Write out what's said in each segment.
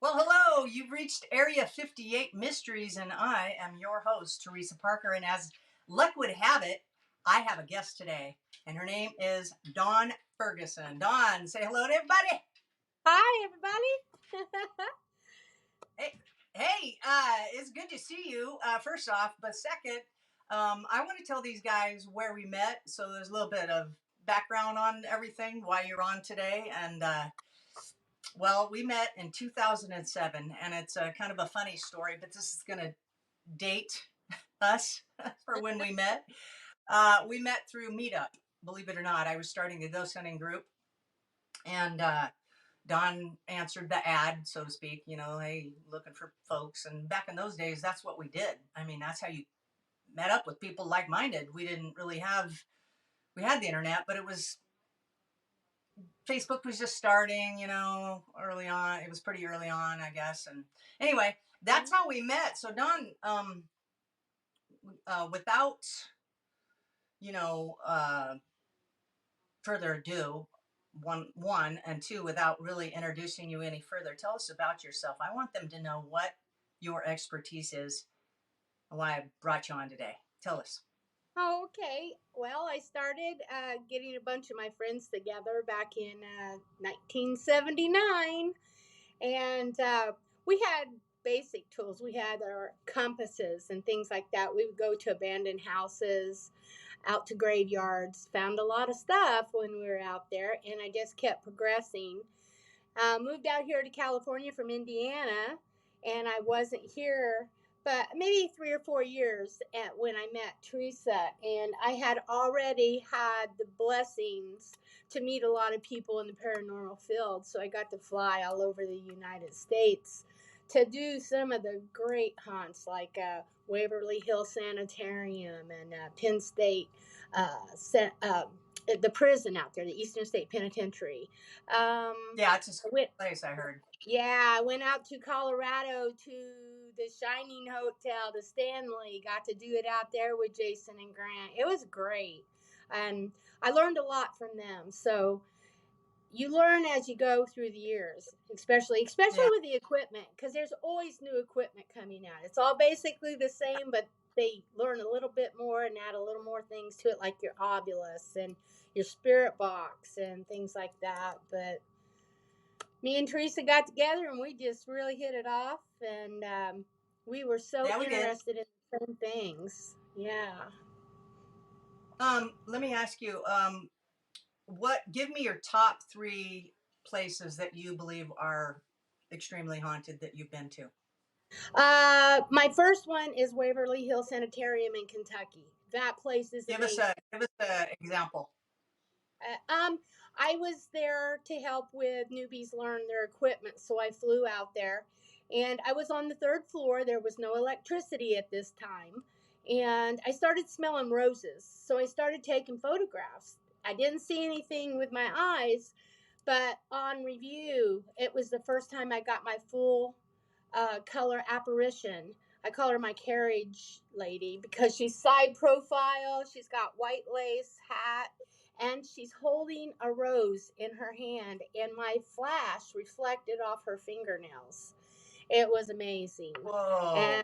Well, hello. You've reached Area 58 Mysteries, and I am your host, Teresa Parker. And as luck would have it, I have a guest today, and her name is Dawn Ferguson. Dawn, say hello to everybody. Hi, everybody. Hey, hey, it's good to see you, first off. But second, I want to tell these guys where we met, so there's a little bit of background on everything, why you're on today. And well, we met in 2007, and it's a kind of a funny story, but this is going to date us for when we met. We met through Meetup. Believe it or not, I was starting a ghost hunting group, and Don answered the ad, so to speak. You know, hey, looking for folks. And back in those days, that's what we did. I mean, that's how you met up with people like-minded. We didn't really have. We had the internet, but it was Facebook was just starting. You know, early on. It was pretty early on, I guess. And anyway, that's how we met. So Don, without you know, further ado, one and two, without really introducing you any further, tell us about yourself. I want them to know what your expertise is and why I brought you on today. Tell us. Oh, okay. Well, I started getting a bunch of my friends together back in 1979, and we had basic tools. We had our compasses and things like that. We would go to abandoned houses, out to graveyards, found a lot of stuff when we were out there, and I just kept progressing. Moved out here to California from Indiana, and I wasn't here but maybe 3 or 4 years when I met Teresa, and I had already had the blessings to meet a lot of people in the paranormal field. So I got to fly all over the United States to do some of the great haunts like Waverly Hill Sanitarium and Penn State, the prison out there, the Eastern State Penitentiary. Yeah, it's a I sweet went, place, I heard. yeah, I went out to Colorado to the Shining Hotel, the Stanley. Got to do it out there with Jason and Grant. It was great, and I learned a lot from them. So you learn as you go through the years, especially Yeah, with the equipment, because there's always new equipment coming out. It's all basically the same, but they learn a little bit more and add a little more things to it, like your obulus and your spirit box and things like that. But me and Teresa got together and we just really hit it off, and we were so yeah, we did. interested in the same things. Yeah. Let me ask you, what? Give me your top three places that you believe are extremely haunted that you've been to. My first one is Waverly Hill Sanitarium in Kentucky. That place is amazing. Give us a example. Uh, um, I was there to help with newbies learn their equipment, so I flew out there, and I was on the third floor. There was no electricity at this time, and I started smelling roses, so I started taking photographs. I didn't see anything with my eyes, but on review, it was the first time I got my full color apparition. I call her my carriage lady because she's side profile. She's got white lace hat, and she's holding a rose in her hand, and my flash reflected off her fingernails. It was amazing. And Whoa.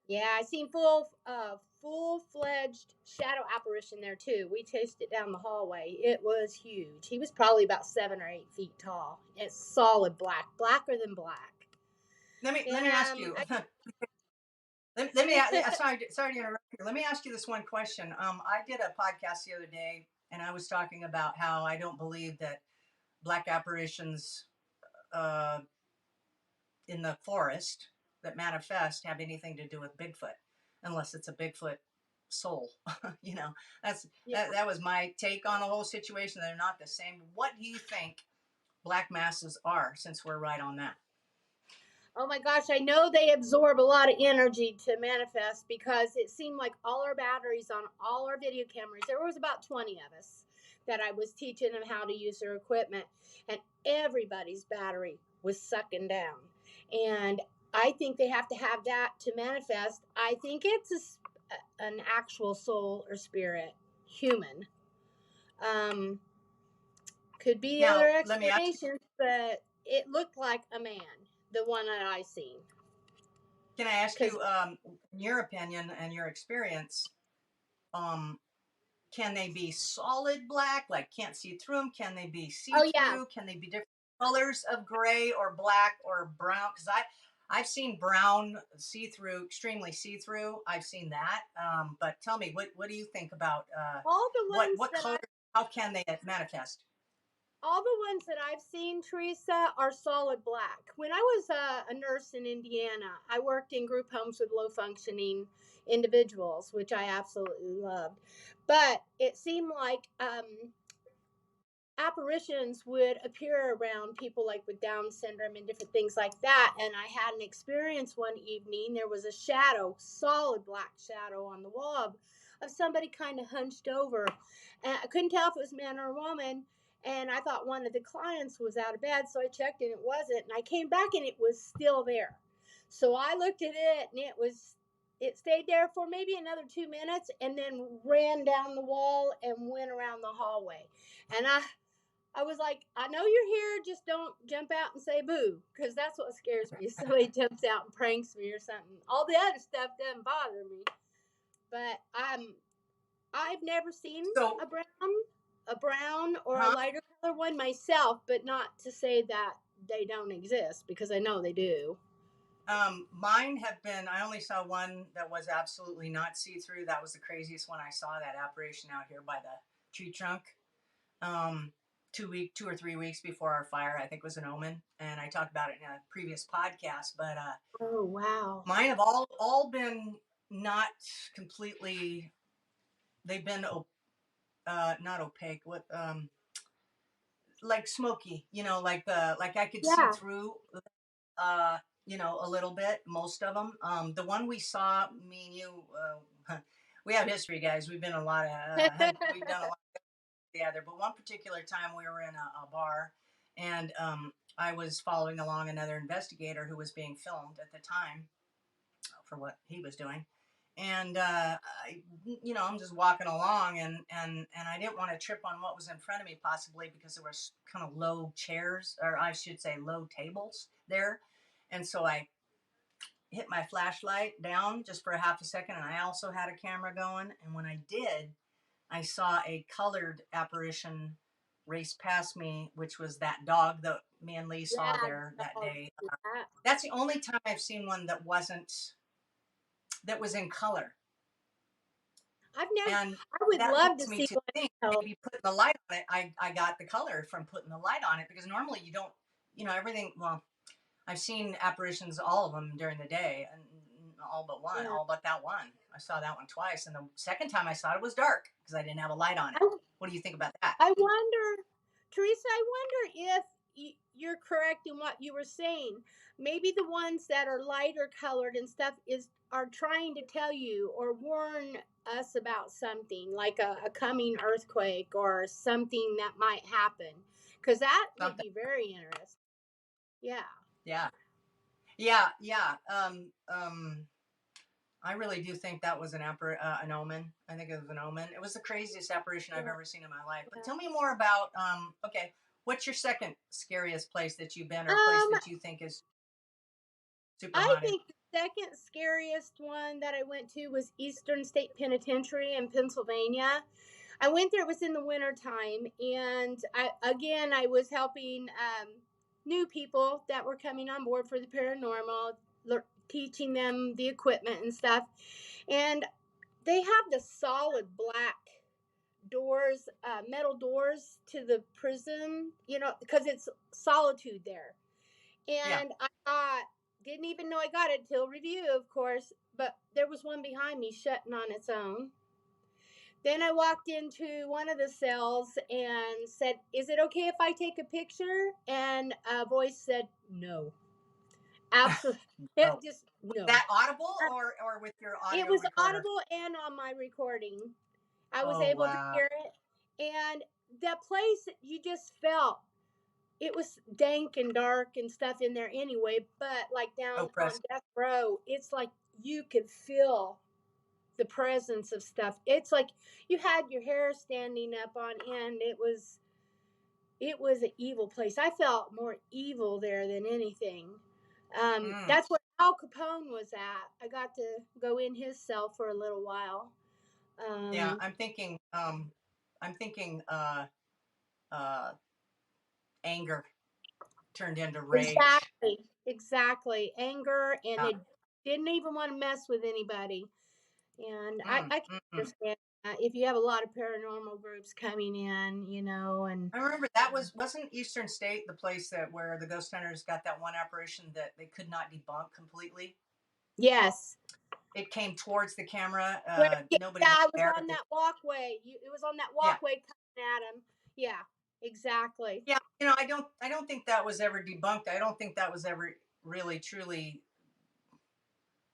yeah, I seen full fledged shadow apparition there too. We chased it down the hallway. It was huge. He was probably about 7 or 8 feet tall. It's solid black, blacker than black. Let And me ask you. Let me sorry to interrupt you. Let me ask you this one question. I did a podcast the other day, and I was talking about how I don't believe that black apparitions uh, in the forest that manifest have anything to do with Bigfoot, unless it's a Bigfoot soul. you know, yeah. that was my take on the whole situation. They're not the same. What do you think black masses are? Since we're right on that. Oh my gosh, I know they absorb a lot of energy to manifest because it seemed like all our batteries on all our video cameras, there was about 20 of us that I was teaching them how to use their equipment, and everybody's battery was sucking down. And I think they have to have that to manifest. I think it's an actual soul or spirit, human. Um, could be other Now, let me ask you. explanations, but it looked like a man. the one that I seen. Can I ask 'Cause you, in your opinion and your experience, um, can they be solid black, like can't see through them? Can they be see oh yeah, through? Can they be different colors of gray or black or brown? Because I've seen brown see through, extremely see through. I've seen that. But tell me, what do you think about all the ones what that color? How can they manifest? all the ones that I've seen, Teresa, are solid black. When I was a nurse in Indiana, I worked in group homes with low functioning individuals, which I absolutely loved. But it seemed like apparitions would appear around people like with Down syndrome and different things like that. And I had an experience one evening. There was a shadow, solid black shadow on the wall of somebody kind of hunched over. And I couldn't tell if it was a man or a woman. And I thought one of the clients was out of bed. So I checked and it wasn't. And I came back and it was still there. So I looked at it and it stayed there for maybe another 2 minutes and then ran down the wall and went around the hallway. And I was like, I know you're here, just don't jump out and say boo, because that's what scares me. If somebody jumps out and pranks me or something. All the other stuff doesn't bother me. But I've never seen So, a brown or a huh? lighter color one myself, but not to say that they don't exist, because I know they do. Mine have been. I only saw one that was absolutely not see through. That was the craziest one I saw. That apparition out here by the tree trunk. Um, 2 or 3 weeks before our fire. I think was an omen, and I talked about it in a previous podcast. But Oh wow. mine have all been not completely. They've been not opaque. What like smoky? Like I could see Yeah. through. A little bit. Most of them. The one we saw, me and you. We have history, guys. We've been a lot of. We've done a lot together. But one particular time, we were in a bar, and I was following along another investigator who was being filmed at the time for what he was doing. And I'm just walking along, and I didn't want to trip on what was in front of me, possibly because there was kind of low chairs, or I should say, low tables there. And so I hit my flashlight down just for a half a second, and I also had a camera going. And when I did, I saw a colored apparition race past me, which was that dog that me and Lee saw Yeah. there that No, day. yeah. That's the only time I've seen one that was in color. I've never. And I would that love to leads me see to one. think Else. maybe putting the light on it. I got the color from putting the light on it, because normally you don't, everything. Well, I've seen apparitions, all of them during the day, and Yeah. all but that one. I saw that one twice, and the second time I saw it was dark because I didn't have a light on it. I, What do you think about that? I wonder, Teresa, I wonder if you're correct in what you were saying. Maybe the ones that are lighter colored and stuff are trying to tell you or warn us about something like a coming earthquake or something that might happen. Because that would Something. be very interesting. Yeah. Yeah. Yeah. Yeah. I really do think that was an omen. I think it was an omen. It was the craziest apparition I've Yeah. ever seen in my life. But Yeah. tell me more about. Okay, what's your second scariest place that you've been, or a place Um, that you think is super I haunted? think the second scariest one that I went to was Eastern State Penitentiary in Pennsylvania. I went there, it was in the winter time, and I was helping new people that were coming on board for the paranormal, teaching them the equipment and stuff. And they have the solid black doors, metal doors to the prison, because it's solitude there. Yeah. And didn't even know I got it till review, of course, but there was one behind me shutting on its own. Then I walked into one of the cells and said, "Is it okay if I take a picture?" And a voice said, "No." Absolutely. It Oh, just, was no. that audible, or with your It audio was recorder? audible and on my recording. I was Oh able to wow. hear it. And that place, you just felt it was dank and dark and stuff in there anyway, but like down on Oppressive. death row, it's like you could feel the presence of stuff. It's like you had your hair standing up on end. It was an evil place. I felt more evil there than anything. Mm. That's where Al Capone was at. I got to go in his cell for a little while. Yeah, Um, I'm thinking uh anger turned into rage. exactly. Anger, and Yeah. they didn't even want to mess with anybody. And Mm, I can mm-mm. understand if you have a lot of paranormal groups coming in, and I remember that wasn't Eastern State the place that where the ghost hunters got that one apparition that they could not debunk completely. yes. It came towards the camera. Where, yeah, Nobody yeah, was I was there. on that walkway. It was on that Yeah, walkway coming at him. Yeah, exactly. yeah. I don't think that was ever debunked. I don't think that was ever really truly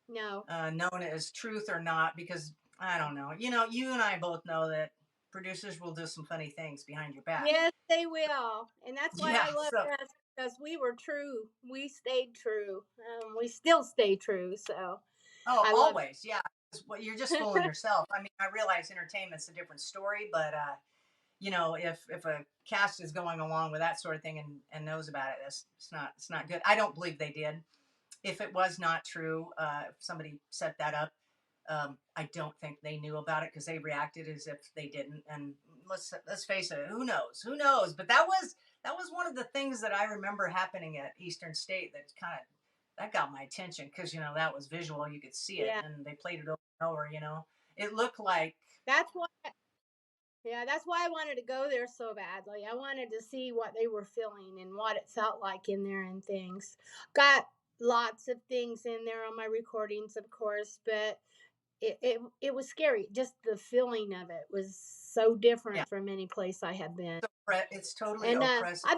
No. known as truth or not because I don't know. You and I both know that producers will do some funny things behind your back. Yes, they will, and that's why Yeah. I love So, this, because we were true. We stayed true. We still stay true. So oh, I love always. Yeah. Well, you're just fooling yourself. I mean, I realize entertainment's a different story, but if a cast is going along with that sort of thing and knows about it, it's not good. I don't believe they did. If it was not true, if somebody set that up, I don't think they knew about it because they reacted as if they didn't. And let's face it, who knows? Who knows? But that was one of the things that I remember happening at Eastern State that kind of that got my attention because that was visual. You could see it, yeah. and they played it over and over. It looked like That's why. Yeah, that's why I wanted to go there so badly. I wanted to see what they were feeling and what it felt like in there and things. Got lots of things in there on my recordings, of course, but it was scary. Just the feeling of it was so yeah, different from any place I had been. it's totally And oppressive.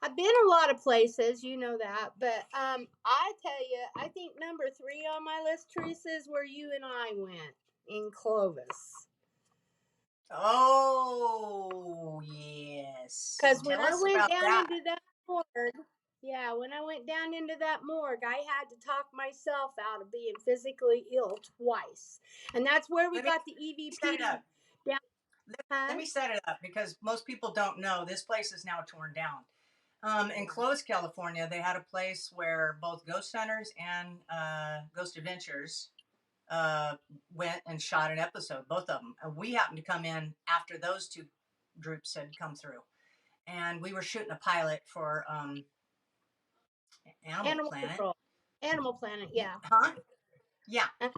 I've been a lot of places, you know that. But I tell you, I think number 3 on my list, Teresa, is where you and I went in Clovis. Oh, yes. Because when Tell I us went about down that. into that morgue, yeah, when I went down into that morgue, I had to talk myself out of being physically ill twice. And that's where we Let me got the set it EVP up. down. Let Huh? me set it up because most people don't know this place is now torn down. In Yeah. Clovis, California, they had a place where both ghost hunters and ghost adventures uh, went and shot an episode, both of them. And we happened to come in after those two groups had come through. And we were shooting a pilot for Animal Animal Planet. Control. Animal Planet, yeah. Huh? Yeah, Uh,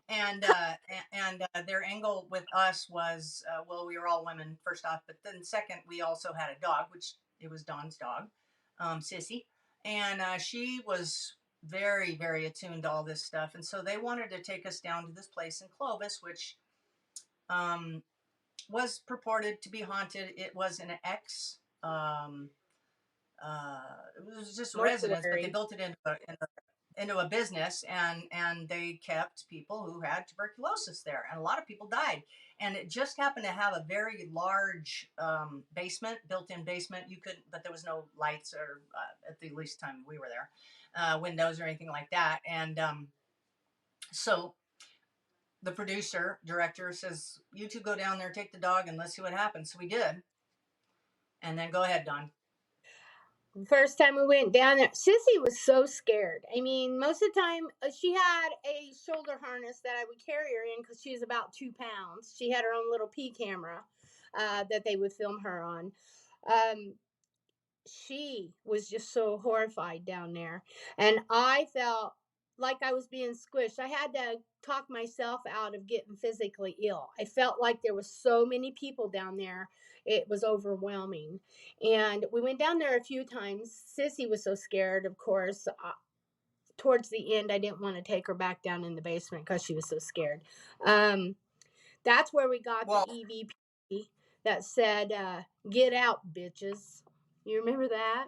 and their angle with us was well, we were all women first off, but then second, we also had a dog, which it was Dawn's dog, Sissy, and she was very very attuned to all this stuff, and so they wanted to take us down to this place in Clovis, which um, was purported to be haunted. It was an ex. It was just residence, but they Mortuary. built it into a business, and they kept people who had tuberculosis there, and a lot of people died. And it just happened to have a very large basement, built-in basement. You could, but there was no lights or at the least time we were there, windows or anything like that. And so the producer director says, "You two go down there, take the dog, and let's see what happens." So we did, and then go ahead, Don. First time we went down there, Sissy was so scared. I mean, most of the time she had a shoulder harness that I would carry her in because she was about 2 pounds. She had her own little P camera that they would film her on. Um, she was just so horrified down there, and I felt like I was being squished. I had to talk myself out of getting physically ill. I felt like there was so many people down there, it was overwhelming. And we went down there a few times. Sissy was so scared, of course. Towards the end, I didn't want to take her back down in the basement because she was so scared. um, that's where we got the Well, EVP that said, "Get out, bitches." You remember that?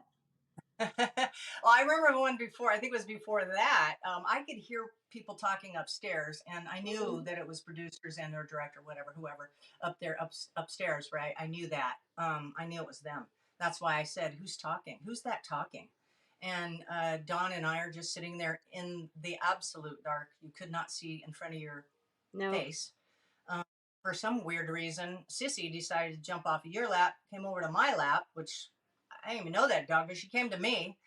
well, I remember one before. I think it was before that. I could hear people talking upstairs, and I knew Mhm. that it was producers and their director, whatever, whoever, up there, upstairs. Right? I knew that. I knew it was them. That's why I said, "Who's talking? Who's that talking?" And Dawn and I are just sitting there in the absolute dark. You could not see in front of your No. face. Um, for some weird reason, Sissy decided to jump off of your lap, came over to my lap, which I didn't even know that dog, but she came to me.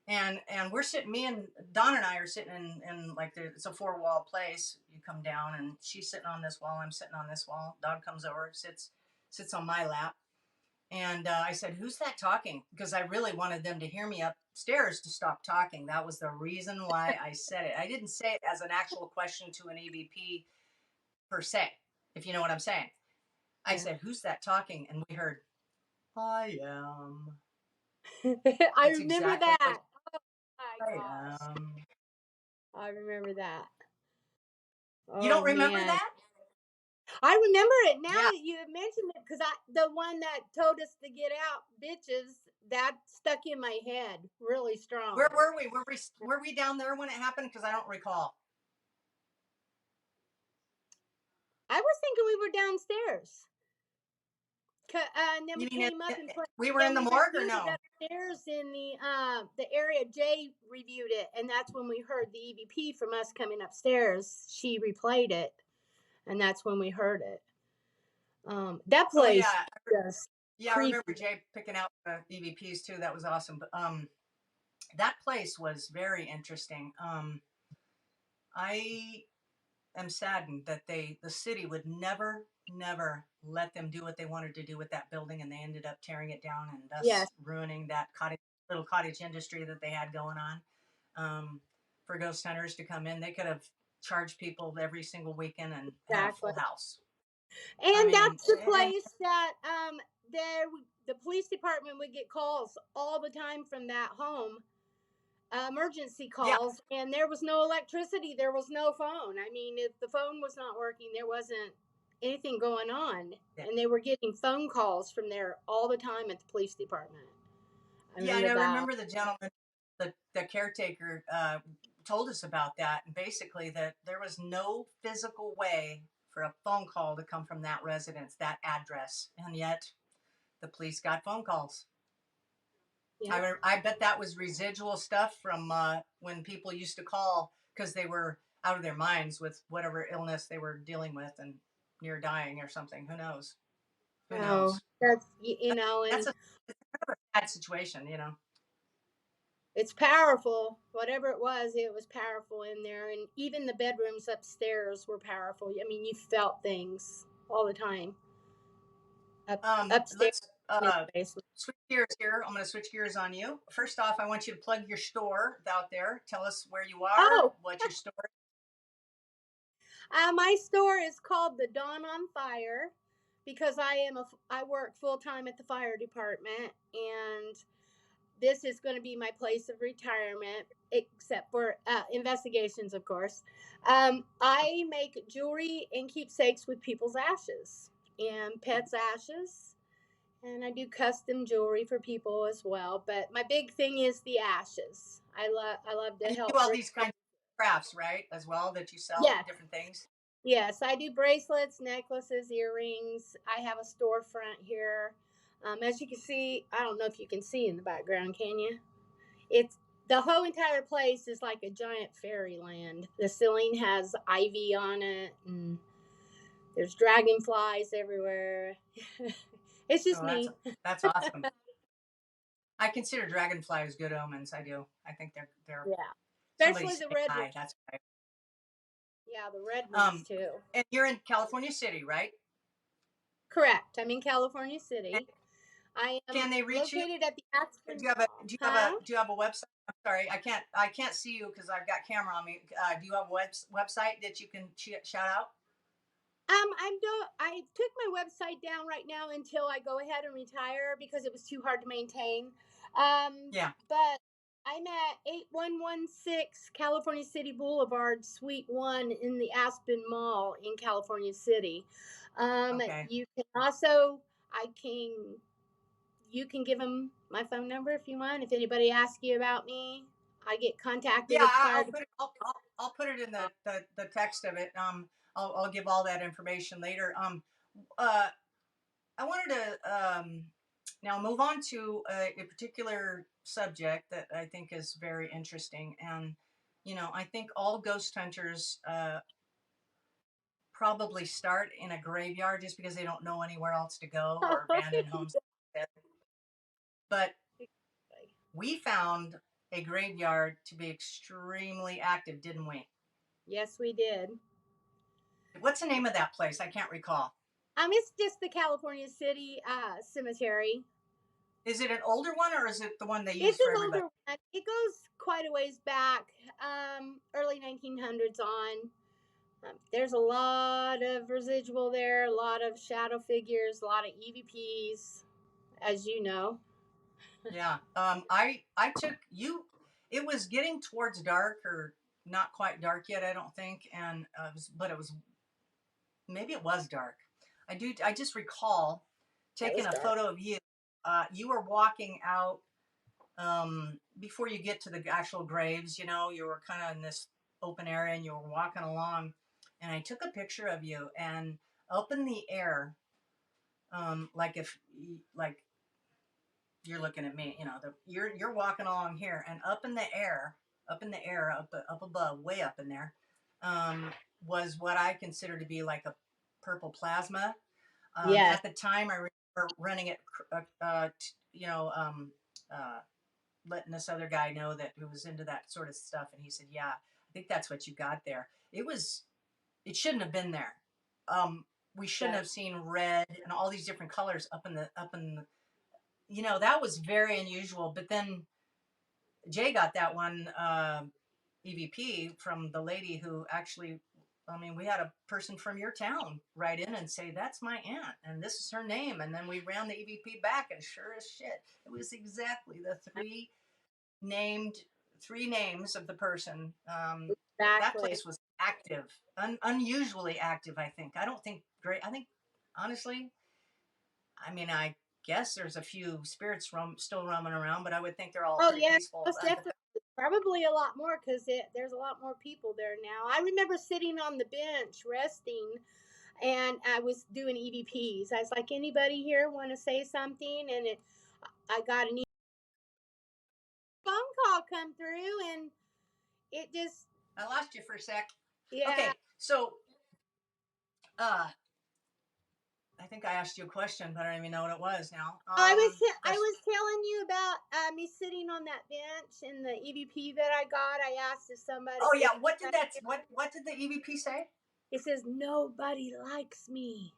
and we're sitting, me and Don and I are sitting in like it's a four wall place. You come down and she's sitting on this wall, I'm sitting on this wall. Don comes over, sits on my lap, and I said, "Who's that talking?" Because I really wanted them to hear me upstairs to stop talking. That was the reason why I said it. I didn't say it as an actual question to an EVP per se, if you know what I'm saying. I Yeah. said, "Who's that talking?" And we heard, "I am." I That's remember exactly what that. My I gosh. am. I remember that. You Oh don't remember man. that? I remember it now Yeah. that you have mentioned it because I the one that told us to get out, bitches, that stuck in my head really Where strong. were we? Were we down there when it happened? Because I don't recall. I was thinking we were downstairs. And then You we mean came up and we were in then the we morgue or reviewed it no? upstairs in the area. Jay reviewed it, and that's when we heard the EVP from us coming upstairs. She replayed it, and that's when we heard it. That Oh place yeah, just yeah. I remember creepy. Jay picking out the EVPs too. That was awesome. But that place was very interesting. I am saddened that the city would never let them do what they wanted to do with that building, and they ended up tearing it down and Yes, thus ruining that little cottage industry that they had going on. For ghost hunters to come in, they could have charged people every single weekend and had a exactly. full house. I And mean, that's the and place that there the police department would get calls all the time from that home, emergency yeah, calls, and there was no electricity, there was no phone. I mean, if the phone was not working, there wasn't anything going on, yeah, and they were getting phone calls from there all the time at the police department. I yeah. And remember I that. remember the gentleman, the caretaker, told us about that, and basically that there was no physical way for a phone call to come from that residence, that address, and yet the police got phone calls. Yep. I bet that was residual stuff from when people used to call because they were out of their minds with whatever illness they were dealing with and near dying or something. Who knows? Who Oh, knows? that's you know, That's and a bad situation, you know. it's powerful. Whatever it was powerful in there, and even the bedrooms upstairs were powerful. I mean, you felt things all the time upstairs Let's in the basement. switch gears here. I'm going to switch gears on you. First off, I want you to plug your store out there. Tell us where you are, Oh, what your store. my store is called the Dawn on Fire because I work full time at the fire department, and this is going to be my place of retirement, except for investigations, of course. I make jewelry and keepsakes with people's ashes and pets' ashes, and I do custom jewelry for people as well. But my big thing is the ashes. I love to And you do help all bring. these kinds of crafts, right? As well that you sell Yes, different things. yes, I do bracelets, necklaces, earrings. I have a storefront here. As you can see, I don't know if you can see in the background, can you? It's the whole entire place is like a giant fairyland. The ceiling has ivy on it, and there's dragonflies everywhere. It's just Oh, that's me. that's awesome. I consider dragonflies good omens. I do. I think they're Yeah, somebody especially the staying red ones. high. That's right. Yeah, the red ones Um, too. and you're in California City, right? Correct. I'm in California And City. I am can they reach you? located at the Aspen Do you have a Mall. do you have a Huh? do you have a website? I'm sorry, I can't see you because I've got camera on me. Do you have a website that you can shout out? I took my website down right now until I go ahead and retire because it was too hard to maintain. Yeah. But I'm at 8116 California City Boulevard, Suite 1 in the Aspen Mall in California City. Okay. You can also, I can, you can give them my phone number if you want. If anybody asks you about me, I get Yeah, contacted at the fire I'll department. put it. I'll put it in the text of it. I'll give all that information later. Uh, I wanted to now move on to a particular subject that I think is very interesting, and I think all ghost hunters probably start in a graveyard just because they don't know anywhere else to go or abandoned homes. But we found a graveyard to be extremely active, didn't we? Yes, we did. What's the name of that place? I can't recall. It's just the California City Cemetery. Is it an older one or is it the one they use It's for an everybody? older one. It goes quite a ways back, early 1900s on. There's a lot of residual there, a lot of shadow figures, a lot of EVPs, as you know. Yeah. I took you. It was getting towards dark or not quite dark yet, I don't think, and but it was maybe it was dark. I just recall That taking was a dark. photo of you. You were walking out before you get to the actual graves. You know, you were kind of in this open area and you were walking along, and I took a picture of you and up in the air, like if like you're looking at me, you know, you're walking along here and up in the air, up above, way up in there, um, was what I consider to be like a purple plasma. Yes. At the time, I remember running it, you know, uh, letting this other guy know that who was into that sort of stuff, and he said, "Yeah, I think that's what you got there." It shouldn't have been there. We shouldn't Yes. have seen red and all these different colors up in the, you know, that was very unusual. But then Jay got that one EVP from the lady who actually, I mean, we had a person from your town write in and say, "That's my aunt, and this is her name." And then we ran the EVP back, and sure as shit, it was exactly the named three names of the person. That Exactly. place was active, unusually active. I think. I don't think great. I think honestly, I mean, I guess there's a few spirits still roaming around, but I would think they're all Oh pretty yes, peaceful. most definitely. Probably a lot more because there's a lot more people there now. I remember sitting on the bench resting, and I was doing EVPs. I was like, anybody here want to say something? And I got an phone call come through, and it just, I lost you for a sec. yeah. Okay, so uh, I think I asked you a question, but I don't even know what it was now. I This. was telling you about me sitting on that bench and the EVP that I got. I asked if somebody Oh would. yeah, what did the EVP say? It says nobody likes me.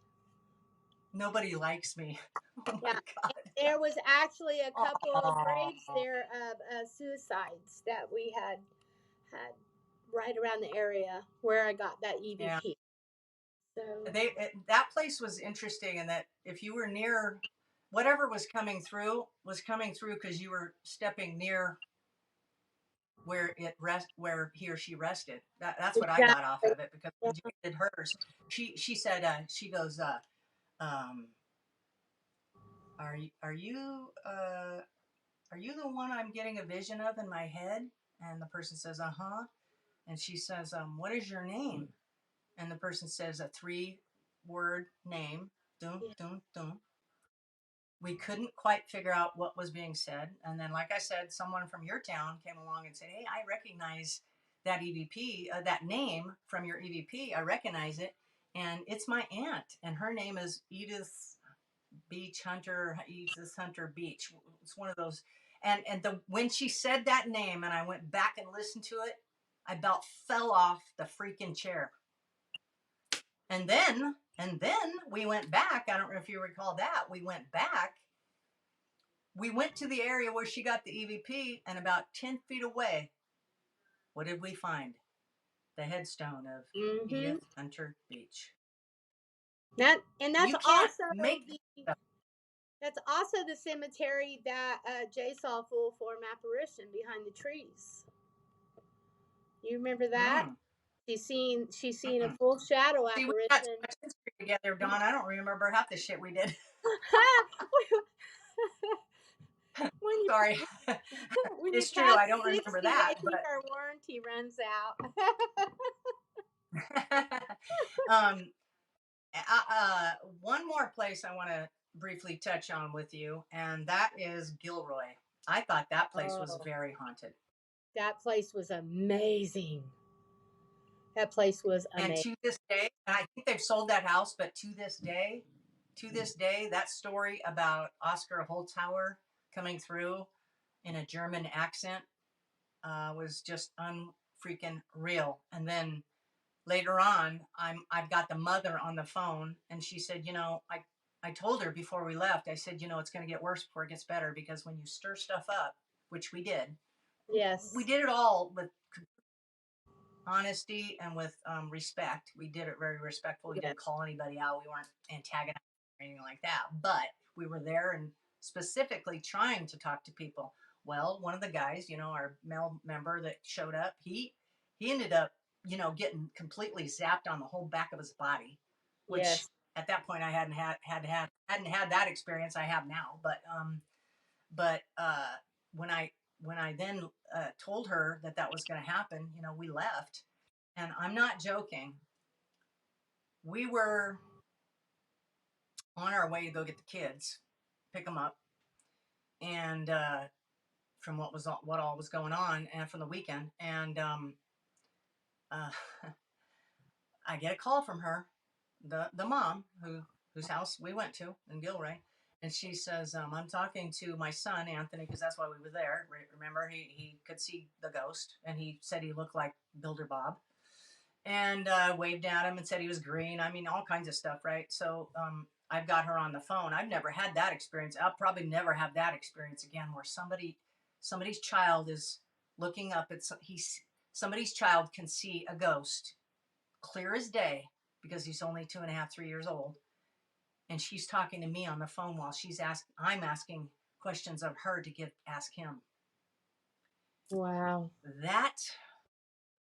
Nobody likes me. Oh my Yeah, god. there was actually a couple of graves Oh. there of suicides that we had right around the area where I got that Yeah. EVP. So That place was interesting in that if you were near whatever was coming through because you were stepping near where he or she rested. That's what I got off exactly. of it because when Jane did hers, she said she goes um are you the one I'm getting a vision of in my head? And the person says, uh-huh. And she says, what is your name? And the person says a 3-word name. Dun, Yeah. dun, dun. We couldn't quite figure out what was being said. And then, like I said, someone from your town came along and said, "Hey, I recognize that EVP, that name from your EVP. I recognize it. And it's my aunt. And her name is Edith Hunter Beach." It's one of those. And when she said that name and I went back and listened to it, I about fell off the freaking chair. And then we went back. I don't know if you recall that. We went back. We went to the area where she got the EVP, and about 10 feet away, what did we find? The headstone of Mm-hmm. Edith Hunter Beach. That's You can't also make the this stuff. that's also the cemetery that Jay saw full form apparition behind the trees. You remember that? Mm, She's seen a mm-mm. full shadow See, we got so apparition. much history together, Dawn. I don't remember half the shit we did. when you Sorry. when you It's true. pass I don't remember 60, I that, think our warranty runs out. but um, one more place I want to briefly touch on with you, and that is Gilroy. I thought that place was Oh, very haunted. that place was amazing. That place was And amazing. to this day, and I think they've sold that house, but to this day, that story about Oscar Holzhauer coming through in a German accent was just unfreaking real. And then later on, I've got the mother on the phone, and she said, I told her before we left, I said, it's going to get worse before it gets better, because when you stir stuff up, which we Yes. did it all with honesty and with respect. We did it very respectful. We Yes. didn't call anybody out. We weren't antagonizing or anything like that. But we were there and specifically trying to talk to people. Well, one of the guys, our male member that showed up, he ended up, getting completely zapped on the whole back of his body, which Yes. at that point I hadn't had that experience. I have now, but when I then told her that was going to happen, we left, and I'm not joking. We were on our way to go get the kids, pick them up, and from what all was going on, and from the weekend, and uh, I get a call from her, the mom whose house we went to in Gilroy. And she says, I'm talking to my son, Anthony, because that's why we were there. Remember, he could see the ghost, and he said he looked like Builder Bob, and waved at him and said he was green. I mean, all kinds of stuff, right? So I've got her on the phone. I've never had that experience. I'll probably never have that experience again, where somebody's child is looking up at somebody's child can see a ghost clear as day, because he's only 2.5, 3 years old, and she's talking to me on the phone while I'm asking questions of her to ask him. Wow. That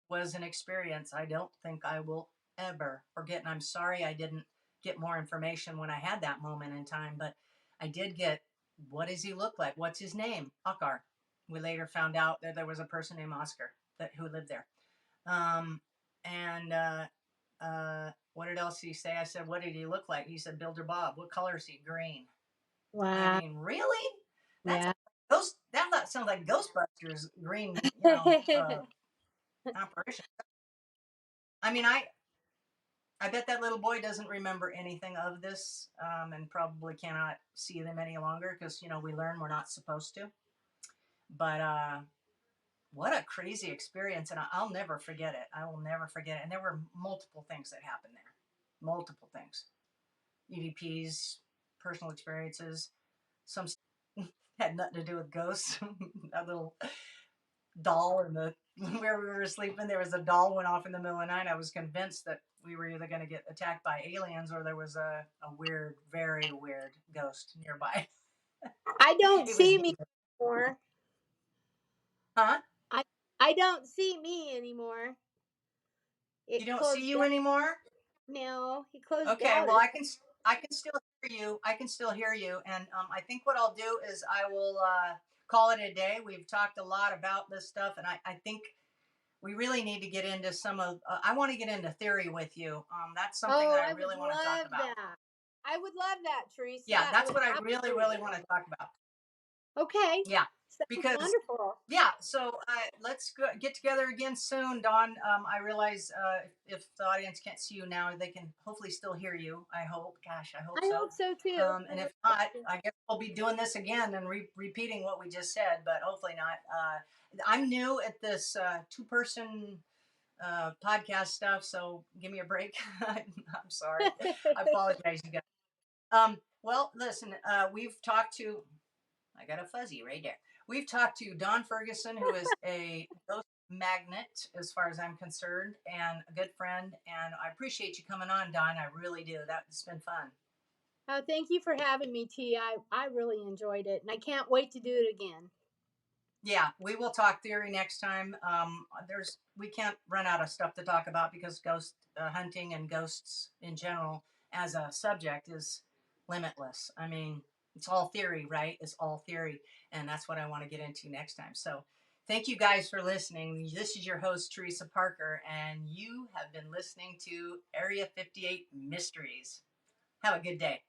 was an experience I don't think I will ever forget. And I'm sorry I didn't get more information when I had that moment in time, but I did get, what does he look like? What's his name? Akar. We later found out that there was a person named Oscar who lived there. And what did else he say? I said, what did he look like? He said, Builder Bob. What color is he? Green. I Wow. mean, really? That's Yeah. that sounds like Ghostbusters green, apparition. I mean, I bet that little boy doesn't remember anything of this, and probably cannot see them any longer, because we learn we're not supposed to. But what a crazy experience, and I'll never forget it. I will never forget it. And there were multiple things that happened there, multiple things, EVPs, personal experiences. Some had nothing to do with ghosts. That little doll in the where we were sleeping, there was a doll went off in the middle of the night. I was convinced that we were either going to get attacked by aliens, or there was a weird, very weird ghost nearby. I don't It was see me dangerous. anymore. Huh? I I don't see me anymore. You It don't see closed you down anymore? now. He closed Okay, out. well, I can still hear you. I can still hear you, and I think what I'll do is I will call it a day. We've talked a lot about this stuff, and I think we really need to get into some of. I want to get into theory with you. That's something that Oh, I I would really want to talk love about. that. I would love that, Teresa. Yeah, I that's would what I really, really absolutely. want to talk about. Okay. Yeah, Sounds because wonderful. yeah. So let's get together again soon, Dawn. I realize if the audience can't see you now, they can hopefully still hear you. I hope. Gosh, I hope I so. hope so too. I And if hope so not, too. I guess we'll be doing this again and repeating what we just said. But hopefully not. I'm new at this two-person podcast stuff, so give me a break. I'm sorry. I apologize, you guys. Well, listen, we've talked to, I got a fuzzy right there. We've talked to Don Ferguson, who is a ghost magnet, as far as I'm concerned, and a good friend. And I appreciate you coming on, Don. I really do. That's been fun. Oh, thank you for having me, T. I really enjoyed it, and I can't wait to do it again. Yeah, we will talk theory next time. We can't run out of stuff to talk about, because ghost hunting and ghosts in general as a subject is limitless. I mean, it's all theory, right? It's all theory, and that's what I want to get into next time. So, thank you guys for listening. This is your host Teresa Parker, and you have been listening to Area 58 Mysteries. Have a good day.